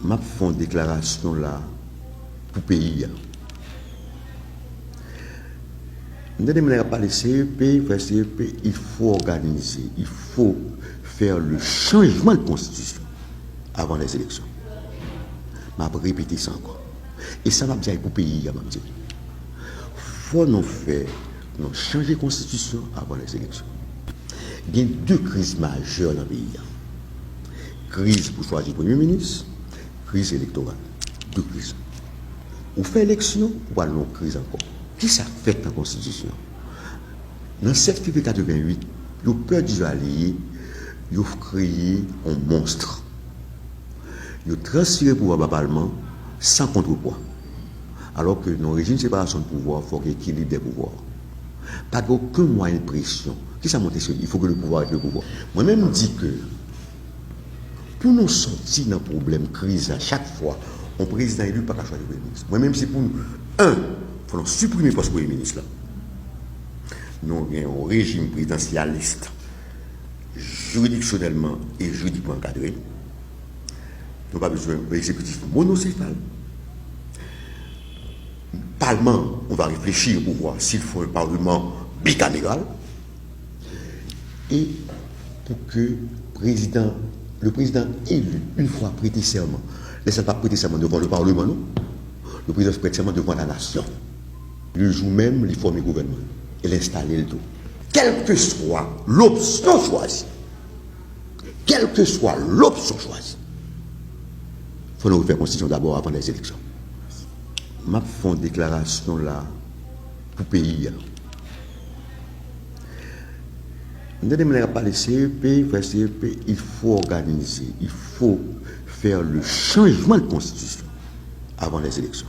m'a fait une déclaration là pour le pays. Nous avons parlé CEP, il faut organiser, il faut faire le changement de constitution avant les élections. Je vais répéter ça encore. Et ça va dire pour le pays. Il faut nous faire, nous changer de constitution avant les élections. Il y a deux crises majeures dans le pays. Crise pour choisir le Premier ministre, crise électorale. Deux crises. On fait élection, ou alors une crise encore. Qui ça fait dans la Constitution? Dans le 7 février 88, le peuple d'Israël a créé un monstre. Il a transféré le pouvoir au Parlement sans contrepoids. Alors que dans le régime de séparation de pouvoir, il faut qu'il y ait équilibre des pouvoirs. Pas d'aucun moyen de pression. Qui ça monte sur lui? Il faut que le pouvoir ait le pouvoir. Moi-même dis que pour nous sortir d'un problème, crise à chaque fois, un président élu pas qu'à choisir le Premier ministre. Moi-même, c'est pour nous, il faut supprimer le poste Premier ministre là. Nous avons un régime présidentialiste, juridictionnellement et juridiquement encadré. Nous n'avons pas besoin d'un exécutif monocéphale. Parlement, on va réfléchir pour voir s'il faut un parlement bicaméral. Et pour que le président élu, une fois prêté serment, laissez pas prêter serment devant le Parlement, non. Le président se prête serment devant la nation. Le jour même, il forme le gouvernement. Il installe le tout. Quelle que soit l'option choisie, il faut nous faire constitution d'abord avant les élections. Je fais une déclaration là pour le pays. Nous avons parlé CEP, il faut organiser, il faut faire le changement de constitution avant les élections.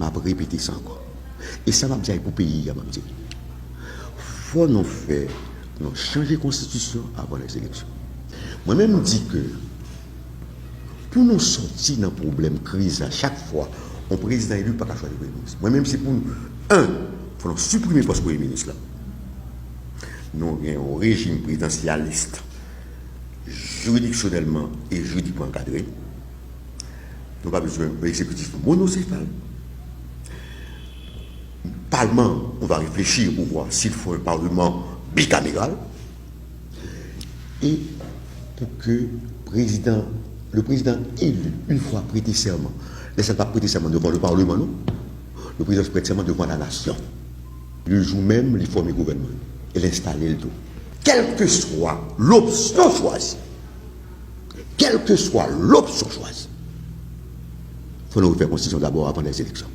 Je vais répéter ça encore. Et ça va me dire pour le pays. Il faut nous faire, nous changer de constitution avant les élections. Moi-même dis que pour nous sortir d'un problème, crise à chaque fois, un président élu pas qu'à choisir le Premier ministre. Moi-même c'est pour nous, il faut nous supprimer le poste Premier ministre là. Nous avons un régime présidentialiste, juridictionnellement et juridiquement encadré. Nous n'avons pas besoin d'un exécutif monocéphale. Parlement, on va réfléchir pour voir s'il faut un parlement bicaméral. Et pour que le président élu, une fois prêté serment, laissez pas prêter serment devant le Parlement, non. Le président se prête serment devant la nation. Le jour même, il forme le gouvernement. Il installe le tout. Quelle que soit l'option choisie, il faut nous faire constitution d'abord avant les élections.